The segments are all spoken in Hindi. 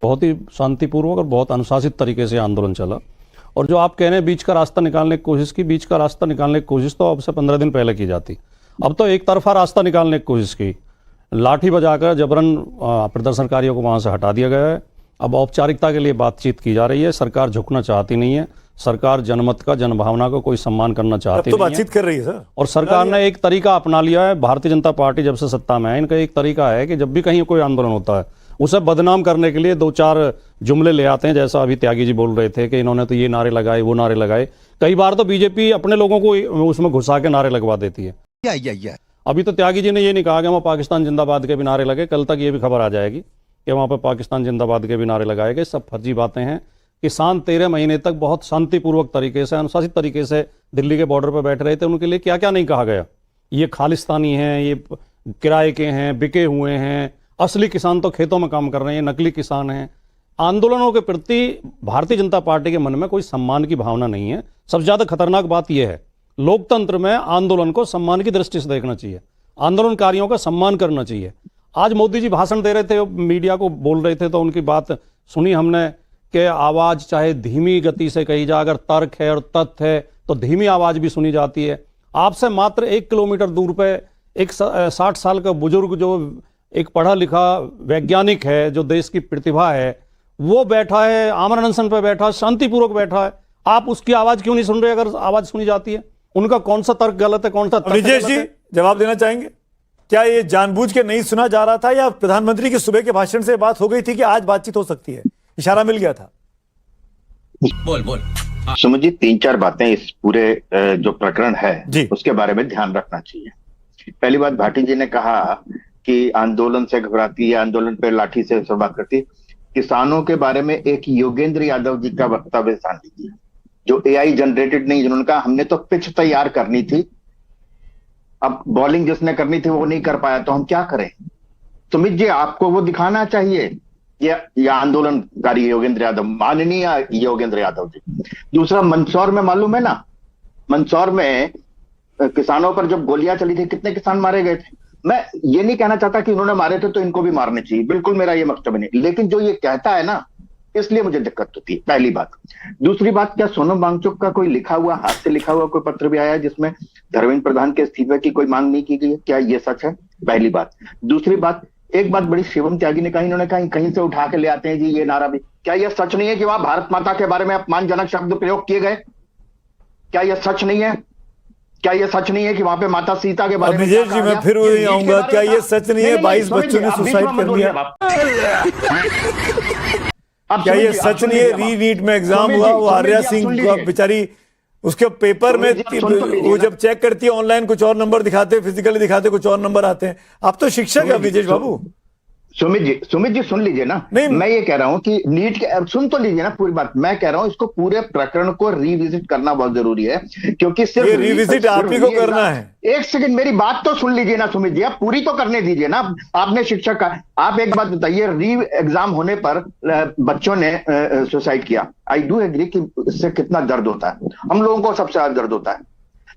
बहुत ही शांतिपूर्वक और बहुत अनुशासित तरीके से आंदोलन चला। और जो आप कह रहे हैं बीच का रास्ता निकालने की कोशिश की, बीच का रास्ता निकालने की कोशिश तो अब से 15 दिन पहले की जाती। अब तो एक तरफा रास्ता निकालने की कोशिश की, लाठी बजाकर जबरन प्रदर्शनकारियों को वहां से हटा दिया गया है। अब औपचारिकता के लिए बातचीत की जा रही है। सरकार झुकना चाहती नहीं है। सरकार जनमत का, जनभावना का कोई सम्मान करना चाहती तो नहीं है। बातचीत कर रही है सर। और सरकार ने एक तरीका अपना लिया है। भारतीय जनता पार्टी जब से सत्ता में है, इनका एक तरीका है कि जब भी कहीं कोई आंदोलन होता है उसे बदनाम करने के लिए दो चार जुमले ले आते हैं। जैसा अभी त्यागी जी बोल रहे थे कि इन्होंने तो ये नारे लगाए, वो नारे लगाए। कई बार तो बीजेपी अपने लोगों को उसमें घुसा के नारे लगवा देती है। अभी तो त्यागी जी ने ये नहीं कहा कि वहाँ पाकिस्तान जिंदाबाद के भी नारे लगे। कल तक ये भी खबर आ जाएगी कि वहाँ पर पाकिस्तान जिंदाबाद के भी नारे लगाए गए। सब फर्जी बातें हैं। किसान 13 महीने तक बहुत शांतिपूर्वक तरीके से, अनुशासित तरीके से दिल्ली के बॉर्डर पर बैठ रहे थे। उनके लिए क्या क्या नहीं कहा गया। ये खालिस्तानी हैं, ये किराए के हैं, बिके हुए हैं। असली किसान तो खेतों में काम कर रहे हैं, नकली किसान हैं। आंदोलनों के प्रति भारतीय जनता पार्टी के मन में कोई सम्मान की भावना नहीं है। सबसे ज्यादा खतरनाक बात यह है, लोकतंत्र में आंदोलन को सम्मान की दृष्टि से देखना चाहिए। आंदोलनकारियों का सम्मान करना चाहिए। आज मोदी जी भाषण दे रहे थे, मीडिया को बोल रहे थे, तो उनकी बात सुनी हमने कि आवाज चाहे धीमी गति से कही जाए, अगर तर्क है और तथ्य है तो धीमी आवाज भी सुनी जाती है। आपसे मात्र 1 किलोमीटर दूर पे एक 60 साल का बुजुर्ग, जो एक पढ़ा लिखा वैज्ञानिक है, जो देश की प्रतिभा है, वो बैठा है, आमरण अनशन पे बैठा, शांतिपूर्वक बैठा है। आप उसकी आवाज क्यों नहीं सुन रहे? अगर आवाज सुनी जाती है, उनका कौन सा तर्क गलत है, कौन सा तर्क ब्रिजेश जी जवाब देना चाहेंगे? क्या ये जानबूझ के नहीं सुना जा रहा था, या प्रधानमंत्री के सुबह के भाषण से बात हो गई थी कि आज बातचीत हो सकती है, इशारा मिल गया था? बोल सुमित जी, 3-4 बातें इस पूरे जो प्रकरण है उसके बारे में ध्यान रखना चाहिए। पहली बात, भाटी जी ने कहा कि आंदोलन से घबराती है, आंदोलन पे लाठी से शुरुआत करती है। किसानों के बारे में एक योगेंद्र यादव जी का वक्तव्य ध्यान दीजिए, जो एआई जनरेटेड नहीं, जिन्होंने कहा हमने तो पिच तैयार करनी थी, अब बॉलिंग जिसने करनी थी वो नहीं कर पाया, तो हम क्या करें? सुमित जी, आपको वो दिखाना चाहिए, ये आंदोलनकारी योगेंद्र यादव, माननीय योगेंद्र यादव जी। दूसरा, मंदसौर में मालूम है ना, मंदसौर में किसानों पर जब गोलियां चली थी, कितने किसान मारे गए थे? मैं ये नहीं कहना चाहता कि उन्होंने मारे थे तो इनको भी मारने चाहिए, बिल्कुल मेरा ये मकसद नहीं, लेकिन जो ये कहता है ना, इसलिए मुझे दिक्कत होती है, पहली बात। दूसरी बात, क्या सोनम वांगचुक का कोई लिखा हुआ, हाथ से लिखा हुआ कोई पत्र भी आया है जिसमें धर्मेंद्र प्रधान के इस्तीफे की कोई मांग नहीं की गई है? क्या ये सच है? पहली बात। दूसरी बात, एक बात बड़ी शिवम त्यागी ने कही, इन्होंने कहीं से उठा के ले आते हैं जी ये नारा भी। क्या यह सच नहीं है कि वहां भारत माता के बारे में अपमानजनक शब्द प्रयोग किए गए? क्या यह सच नहीं है? क्या यह सच नहीं है कि वहां पे माता सीता के बारे में? विजय जी, मैं फिर वही आऊंगा, क्या ये सच नहीं है 22 बच्चों ने सुसाइड कर लिया? क्या ये सच नहीं है री-नीट में एग्जाम हुआ, वो आर्या सिंह बेचारी, उसके पेपर में वो जब चेक करती है ऑनलाइन कुछ और नंबर दिखाते, फिजिकली दिखाते कुछ और नंबर आते हैं। आप तो शिक्षक है ब्रिजेश बाबू। सुमित जी सुन लीजिए ना, नहीं मैं ये कह रहा हूं कि नीट के, सुन तो लीजिए ना पूरी बात। मैं कह रहा हूं इसको पूरे प्रकरण को रिविजिट करना बहुत जरूरी है, क्योंकि सिर्फ ये रिविजिट आप ही को करना है। एक सेकंड मेरी बात तो सुन लीजिए ना सुमित जी, आप पूरी तो करने दीजिए ना। आपने शिक्षक का, आप एक बात बताइए, री एग्जाम होने पर बच्चों ने सुसाइड किया, आई डू एग्री कि इससे कितना दर्द होता है, हम लोगों को सबसे ज्यादा दर्द होता है।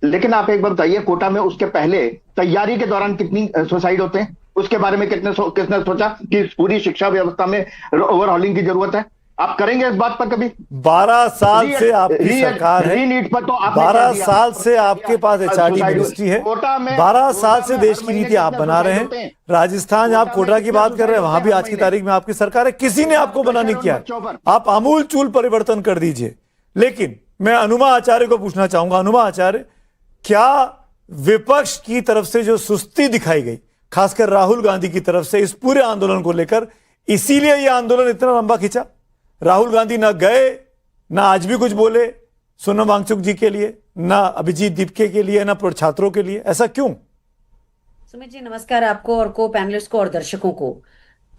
लेकिन आप एक बार बताइए, कोटा में उसके पहले तैयारी के दौरान कितनी सुसाइड होते हैं? उसके बारे में किसने सोचा कि पूरी शिक्षा व्यवस्था में ओवरहॉलिंग की जरूरत है? आप करेंगे इस बात पर कभी? 12 साल से आपकी सरकार है, नीट पर तो 12 साल से आपके पास एचआरडी मिनिस्ट्री है, 12 साल से देश की नीति आप बना रहे हैं। राजस्थान, आप कोटा की बात कर रहे हैं, वहां भी आज की तारीख में आपकी सरकार है, किसी ने आपको मना नहीं किया। आप आमूल चूल परिवर्तन कर दीजिए। लेकिन मैं अनुमा आचार्य को पूछना चाहूंगा, अनुमा आचार्य, क्या विपक्ष की तरफ से जो सुस्ती दिखाई गई, खासकर राहुल गांधी की तरफ से इस पूरे आंदोलन को लेकर, इसीलिए यह आंदोलन इतना लंबा खिंचा? राहुल गांधी ना गए, ना आज भी कुछ बोले सोनम वांगचुक जी के लिए, ना अभिजीत दीपके के लिए, ना छात्रों के लिए, ऐसा क्यों? सुमित जी नमस्कार आपको और को पैनलिस्ट को और दर्शकों को।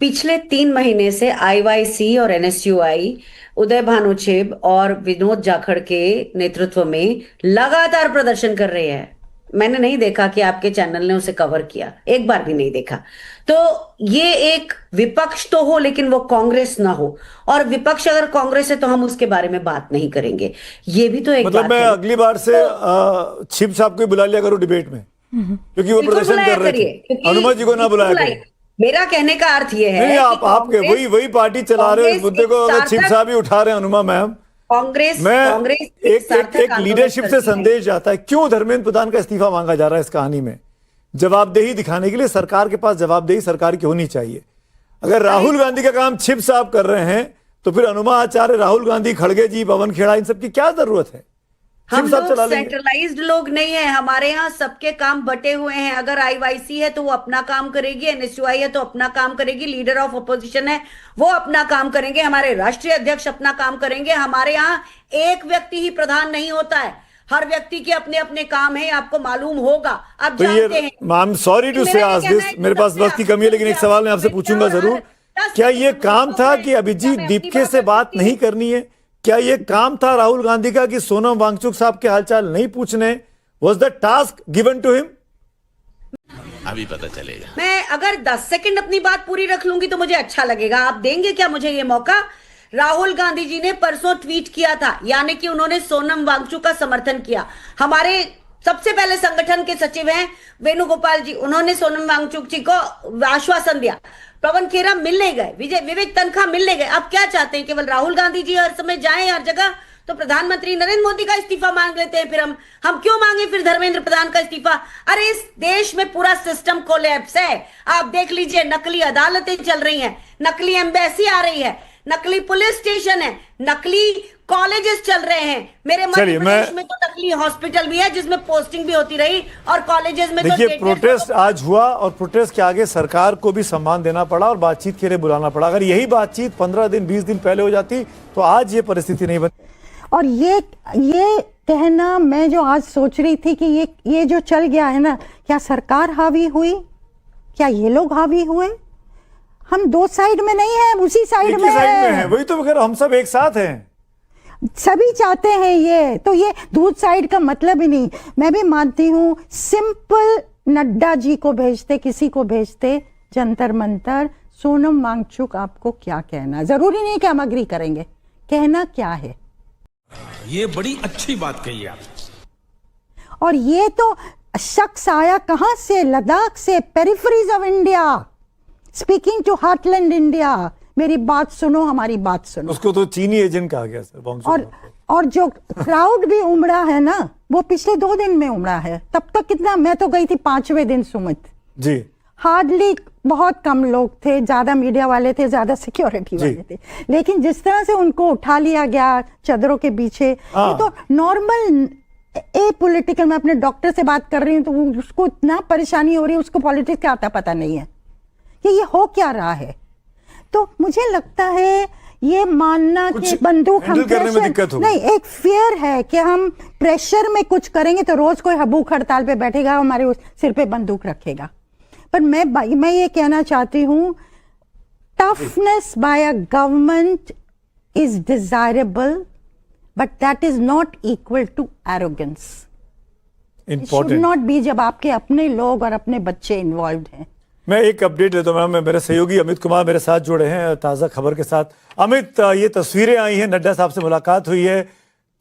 पिछले 3 महीने से आईवाईसी और एनएसयूआई उदय भानुछेब और विनोद जाखड़ के नेतृत्व में लगातार प्रदर्शन कर रहे हैं। मैंने नहीं देखा कि आपके चैनल ने उसे कवर किया, एक बार भी नहीं देखा। तो ये एक विपक्ष तो हो लेकिन वो कांग्रेस ना हो, और विपक्ष अगर कांग्रेस है तो हम उसके बारे में बात नहीं करेंगे, ये भी तो एक मतलब बात मैं है। अगली बार से छिप साहब को बुला लिया करूं डिबेट में, क्योंकि वो प्रदर्शन कर रहे थे। अनुमा जी को ना बुलाया करो। मेरा कहने का अर्थ ये है नहीं, आप कि आपके वही पार्टी चला रहे हो इस मुद्दे को, अगर छिप साहब ही उठा रहे हैं अनुमा मैम, कांग्रेस एक लीडरशिप से संदेश जाता है। क्यों धर्मेंद्र प्रधान का इस्तीफा मांगा जा रहा है इस कहानी में? जवाबदेही दिखाने के लिए सरकार के पास जवाबदेही सरकार की होनी चाहिए। अगर राहुल गांधी का काम छिप साहब कर रहे हैं तो फिर अनुमा आचार्य, राहुल गांधी, खड़गे जी, पवन खेड़ा, इन सब की क्या जरूरत है? हम लोग सेंट्रलाइज्ड लोग नहीं है, हमारे यहाँ सबके काम बटे हुए हैं। अगर आईवाईसी है तो वो अपना काम करेगी, एनएसयूआई है तो अपना काम करेगी, लीडर ऑफ अपोजिशन है वो अपना काम करेंगे, हमारे राष्ट्रीय अध्यक्ष अपना काम करेंगे। हमारे यहाँ एक व्यक्ति ही प्रधान नहीं होता है, हर व्यक्ति के अपने अपने काम है, आपको मालूम होगा। आप जानते हैं। मैम सॉरी टू से आस्क दिस, मेरे पास वक्त की कमी है, लेकिन एक सवाल मैं आपसे पूछूंगा जरूर। क्या ये काम था कि अभिजीत दीपके से बात नहीं करनी है? क्या ये काम था राहुल गांधी का कि सोनम वांगचुक साहब के हालचाल नहीं पूछने? Was the task given to him? अभी पता चलेगा। मैं अगर 10 सेकंड अपनी बात पूरी रख लूंगी तो मुझे अच्छा लगेगा। आप देंगे क्या मुझे ये मौका? राहुल गांधी जी ने परसों ट्वीट किया था, यानी कि उन्होंने सोनम वांगचुक का समर्थन किया। हमारे सबसे पहले संगठन के सचिव हैं वेणुगोपाल जी, उन्होंने सोनम वांगचुक जी को आश्वासन दिया। पवन खेड़ा मिलने गए, विवेक तनखा मिलने गए। अब क्या चाहते हैं? केवल राहुल गांधी जी हर समय जाएं हर जगह? तो प्रधानमंत्री नरेंद्र मोदी का इस्तीफा मांग लेते हैं। फिर हम क्यों मांगे फिर धर्मेंद्र प्रधान का इस्तीफा? अरे इस देश में पूरा सिस्टम कोलैप्स है। आप देख लीजिए, नकली अदालतें चल रही हैं, नकली एम्बेसी आ रही है, नकली पुलिस स्टेशन है, नकली कॉलेजेस चल रहे हैं। मेरे मध्य प्रदेश में तो नकली हॉस्पिटल भी है जिसमें पोस्टिंग भी होती रही, और कॉलेजेस में देखिए प्रोटेस्ट आज हुआ और प्रोटेस्ट के आगे सरकार को भी सम्मान देना पड़ा और बातचीत के लिए बुलाना पड़ा। अगर यही बातचीत 15 दिन 20 दिन पहले हो जाती तो आज ये परिस्थिति नहीं बनती। और ये कहना मैं जो आज सोच रही थी कि ये जो चल गया है ना, क्या सरकार हावी हुई? क्या ये लोग हावी हुए? हम दो साइड में नहीं है, उसी साइड में है। वही तो हम सब एक साथ हैं, सभी चाहते हैं ये। तो ये दूध साइड का मतलब ही नहीं। मैं भी मानती हूँ सिंपल नड्डा जी को भेजते, किसी को भेजते जंतर मंतर, सोनम वांगचुक आपको क्या कहना? जरूरी नहीं कि हम अग्री करेंगे, कहना क्या है? ये बड़ी अच्छी बात कही आप। और ये तो शख्स आया कहां से? लद्दाख से, peripheries of India, speaking to heartland India. मेरी बात सुनो, हमारी बात सुनो। उसको तो चीनी एजेंट कहा गया सर। और जो क्राउड भी उमड़ा है ना, वो पिछले 2 दिन में उमड़ा है। तब तक कितना? मैं तो गई थी 5वें दिन सुमित जी, हार्डली बहुत कम लोग थे, ज्यादा मीडिया वाले थे, ज्यादा सिक्योरिटी वाले थे। लेकिन जिस तरह से उनको उठा लिया गया चादरों के पीछे, ये तो नॉर्मल पॉलिटिकल। मैं अपने डॉक्टर से बात कर रही हूँ तो उसको इतना परेशानी हो रही है, उसको पॉलिटिक्स का आता पता नहीं है कि ये हो क्या रहा है। तो मुझे लगता है ये मानना कि बंदूक हम प्रेशर नहीं, एक फियर है कि हम प्रेशर में कुछ करेंगे तो रोज कोई भूख हड़ताल पे बैठेगा, हमारे सिर पे बंदूक रखेगा। पर मैं ये कहना चाहती हूं, toughness by a government is desirable, but that is not equal to arrogance. It should not be जब आपके अपने लोग और अपने बच्चे इन्वॉल्व हैं। मैं एक अपडेट देता हूं मैम, मेरे सहयोगी अमित कुमार मेरे साथ जुड़े हैं ताज़ा खबर के साथ। अमित, ये तस्वीरें आई हैं, नड्डा साहब से मुलाकात हुई है,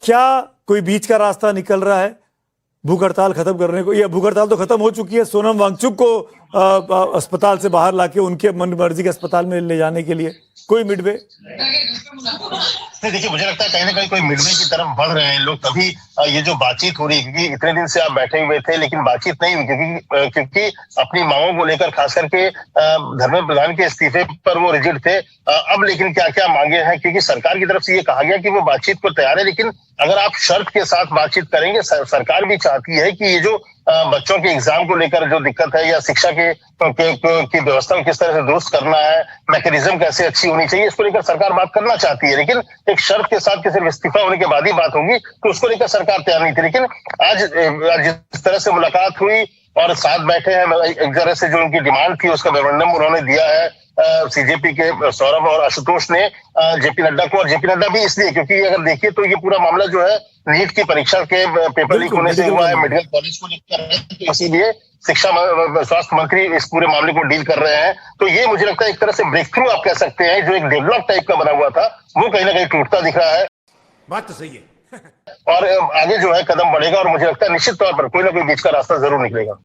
क्या कोई बीच का रास्ता निकल रहा है भूख हड़ताल खत्म करने को? या भूख हड़ताल तो खत्म हो चुकी है, सोनम वांगचुक को अस्पताल से बाहर लाके उनके मन मर्जी के अस्पताल में ले जाने के लिए कोई मिडवे? देखिए, मुझे लगता है कहीं ना कहीं कोई मिडवे की तरफ बढ़ रहे हैं लोग, तभी ये जो बातचीत हो रही है। क्योंकि इतने दिन से आप बैठे हुए थे लेकिन बातचीत नहीं हुई, क्योंकि अपनी मांगों को लेकर खास करके धर्मेंद्र प्रधान के इस्तीफे पर वो रिजिड थे। अब लेकिन क्या क्या मांगे हैं, क्योंकि सरकार की तरफ से ये कहा गया कि वो बातचीत को तैयार है, लेकिन अगर आप शर्त के साथ बातचीत करेंगे, सरकार भी चाहती है कि ये जो बच्चों के एग्जाम को लेकर जो दिक्कत है या शिक्षा की व्यवस्था को किस तरह से दुरुस्त करना है, मैकेनिज्म कैसे अच्छी होनी चाहिए, इसको लेकर सरकार बात करना चाहती है। लेकिन एक शर्त के साथ कि सिर्फ इस्तीफा होने के बाद ही बात होगी, तो उसको लेकर सरकार तैयार नहीं थी। लेकिन आज जिस तरह से मुलाकात हुई और साथ बैठे हैं, एक तरह से जो उनकी डिमांड थी उसका मेमोरेंडम उन्होंने दिया है सीजेपी के सौरभ और आशुतोष ने जेपी नड्डा को। और जेपी नड्डा भी इसलिए क्योंकि अगर देखिए तो ये पूरा मामला जो है नीट की परीक्षा के पेपर लीक होने से हुआ है, मेडिकल कॉलेज को लेकर है, तो इसीलिए स्वास्थ्य मंत्री इस पूरे मामले को डील कर रहे हैं। तो ये मुझे लगता है एक तरह से ब्रेक थ्रू आप कह सकते हैं, जो एक डेवलप टाइप का बना हुआ था वो कहीं ना कहीं टूटता दिख रहा है। बात तो सही है। और आगे जो है कदम बढ़ेगा और मुझे लगता है निश्चित तौर पर कोई ना कोई बीच का रास्ता जरूर निकलेगा।